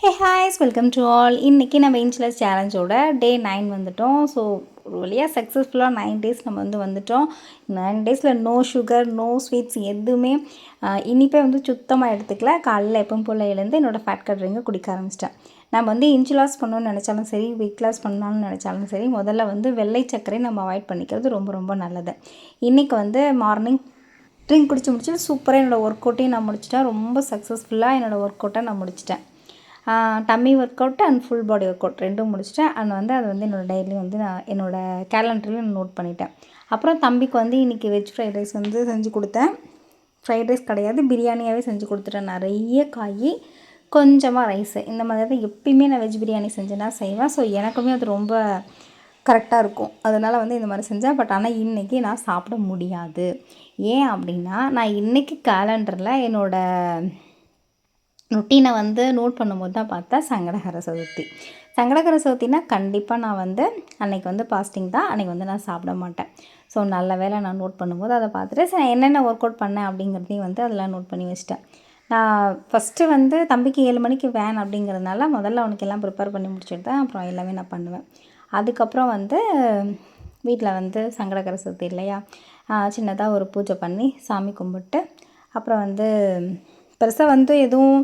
Hey hi guys welcome to all. இன்றைக்கி நம்ம இன்ச்லெஸ் சேலஞ்சோட டே 9 வந்துட்டோம். ஸோ ஒரு வழியாக சக்ஸஸ்ஃபுல்லாக 9 டேஸ் நம்ம வந்துட்டோம். 9 டேஸில் நோ சுகர், நோ ஸ்வீட்ஸ், எதுவுமே இனிப்பே சுத்தமாக எடுத்துக்கல. காலையில் எப்பவும் போல் எழுந்து என்னோடய ஃபேட் கட் ட்ரிங்கை குடிக்க ஆரம்பிச்சிட்டேன். நம்ம இன்ச் லாஸ் பண்ணணும்னு நினச்சாலும் சரி, வெயிட் லாஸ் பண்ணணும்னு நினச்சாலும் சரி, முதல்ல வெள்ளை சர்க்கரை நம்ம அவாய்ட் பண்ணிக்கிறது ரொம்ப ரொம்ப நல்லது. இன்றைக்கி மார்னிங் ட்ரிங்க் குடிச்சு முடிச்சுட்டு சூப்பராக என்னோடய ஒர்க் அவுட்டையும் நான் முடிச்சிட்டேன். ரொம்ப சக்ஸஸ்ஃபுல்லாக என்னோடய ஒர்க் அவுட்டை நான் முடிச்சிட்டேன். Dummy work out and full body work out ரெண்டும் முடிச்சிட்டேன். அண்ட் அது என்னோடய டைரிலையும் நான் என்னோடய கேலண்டர்லையும் நோட் பண்ணிட்டேன். அப்புறம் தம்பிக்கு இன்றைக்கி வெஜ் ஃப்ரைட் ரைஸ் செஞ்சு கொடுத்தேன். ஃப்ரைட் ரைஸ் கிடையாது, பிரியாணியாகவே செஞ்சு கொடுத்துட்டேன். நிறைய காய், கொஞ்சமாக ரைஸு, இந்த மாதிரி தான் எப்பயுமே நான் வெஜ் பிரியாணி செஞ்சேன்னா செய்வேன். ஸோ எனக்குமே அது ரொம்ப கரெக்டாக இருக்கும். அதனால் இந்த மாதிரி செஞ்சேன். பட் ஆனால் இன்றைக்கி நான் சாப்பிட முடியாது. ஏன் அப்படின்னா, நான் இன்றைக்கி கேலண்டரில் என்னோடய ரொட்டீனை நோட் பண்ணும்போது தான் பார்த்தா சங்கடஹர சதுர்த்தி. சங்கடஹர சதுர்த்தினா கண்டிப்பாக நான் அன்றைக்கி ஃபாஸ்டிங் தான். அன்றைக்கி நான் சாப்பிட மாட்டேன். ஸோ நல்ல வேளை நான் நோட் பண்ணும்போது அதை பார்த்துட்டு சரி என்னென்ன ஒர்க் அவுட் பண்ணேன் அப்படிங்கிறதையும் அதெல்லாம் நோட் பண்ணி வச்சிட்டேன். நான் ஃபஸ்ட்டு தம்பிக்கு 7 மணிக்கு வேன் அப்படிங்கிறதுனால முதல்ல அவனுக்கு எல்லாம் ப்ரிப்பேர் பண்ணி முடிச்சுட்டு தான் அப்புறம் எல்லாமே நான் பண்ணுவேன். அதுக்கப்புறம் வீட்டில் சங்கடகர சதுர்த்தி இல்லையா, சின்னதாக ஒரு பூஜை பண்ணி சாமி கும்பிட்டு அப்புறம் பெருசாக எதுவும்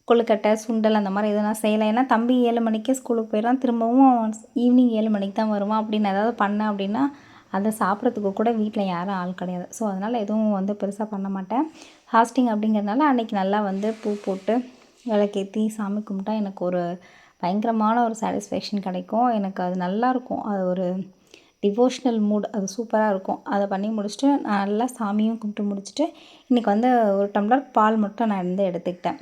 கொழுக்கட்டை, சுண்டல் அந்த மாதிரி எதுவும் நான் செய்யலை. ஏன்னா தம்பி 7 மணிக்கே ஸ்கூலுக்கு போயிடுறான். திரும்பவும் ஈவினிங் 7 மணிக்கு தான் வருவான். அப்படின்னு ஏதாவது பண்ணேன் அப்படின்னா அதை சாப்பிட்றதுக்கு கூட வீட்டில் யாரும் ஆள் கிடையாது. ஸோ அதனால் எதுவும் பெருசாக பண்ண மாட்டேன். ஃபாஸ்டிங் அப்படிங்கிறதுனால அன்றைக்கி நல்லா பூ போட்டு விளக்கேற்றி சாமி கும்பிட்டா எனக்கு ஒரு பயங்கரமான ஒரு சாட்டிஸ்ஃபேக்ஷன் கிடைக்கும். எனக்கு அது நல்லாயிருக்கும். அது ஒரு டிவோஷ்னல் மூட், அது சூப்பராக இருக்கும். அதை பண்ணி முடிச்சுட்டு நான் நல்லா சாமியும் கும்பிட்டு முடிச்சுட்டு இன்றைக்கி ஒரு டம்ளர் பால் மட்டும் நான் எடுத்துக்கிட்டேன்.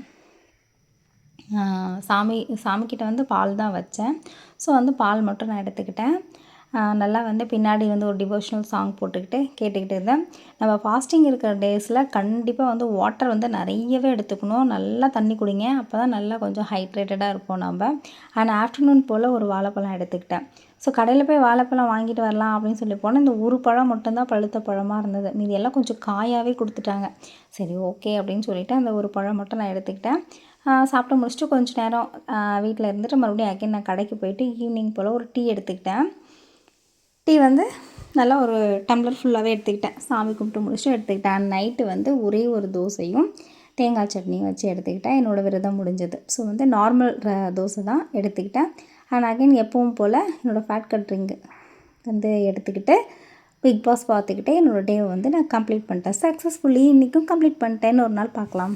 சாமிக்கிட்ட பால் தான் வச்சேன். ஸோ பால் மட்டும் நான் எடுத்துக்கிட்டேன். நல்லா பின்னாடி ஒரு டிவோஷ்னல் சாங் போட்டுக்கிட்டு கேட்டுக்கிட்டு இருந்தேன். நம்ம ஃபாஸ்டிங் இருக்கிற டேஸில் கண்டிப்பாக வாட்டர் நிறையவே எடுத்துக்கணும். நல்லா தண்ணி குடிங்க. அப்போ தான் நல்லா கொஞ்சம் ஹைட்ரேட்டடாக இருப்போம் நம்ம. அண்ட் ஆஃப்டர்நூன் போல் ஒரு வாழைப்பழம் எடுத்துக்கிட்டேன். ஸோ கடையில் போய் வாழைப்பழம் வாங்கிட்டு வரலாம் அப்படின்னு சொல்லி போனால் இந்த ஒரு பழம் மட்டும்தான் பழுத்த பழமாக இருந்தது. மீதி எல்லாம் கொஞ்சம் காயாகவே கொடுத்துட்டாங்க. சரி ஓகே அப்படின்னு சொல்லிவிட்டு அந்த ஒரு பழம் மட்டும் நான் எடுத்துக்கிட்டேன். சாப்பிட்டு முடிச்சுட்டு கொஞ்சம் நேரம் வீட்டில் இருந்துட்டு மறுபடியும் அகைன் நான் கடைக்கு போயிட்டு ஈவினிங் போல் ஒரு டீ எடுத்துக்கிட்டேன். டீ நல்லா ஒரு டம்ளர் ஃபுல்லாகவே எடுத்துக்கிட்டேன். சாமி கும்பிட்டு முடிச்சுட்டு எடுத்துக்கிட்டேன். நைட்டு ஒரே ஒரு தோசையும் தேங்காய் சட்னியும் வச்சு எடுத்துக்கிட்டேன். என்னோடய விரதம் முடிஞ்சது. ஸோ நார்மல் தோசை தான் எடுத்துக்கிட்டேன். அண்ட் அகைன் எப்பவும் போல் என்னோடய ஃபேட் கட் ட்ரிங்க் எடுத்துக்கிட்டு பிக் பாஸ் பார்த்துக்கிட்டே என்னோடய டேவை நான் கம்ப்ளீட் பண்ணிட்டேன். சக்ஸஸ்ஃபுல்லி இன்றைக்கும் கம்ப்ளீட் பண்ணிட்டேன்னு ஒரு நாள் பார்க்கலாம்.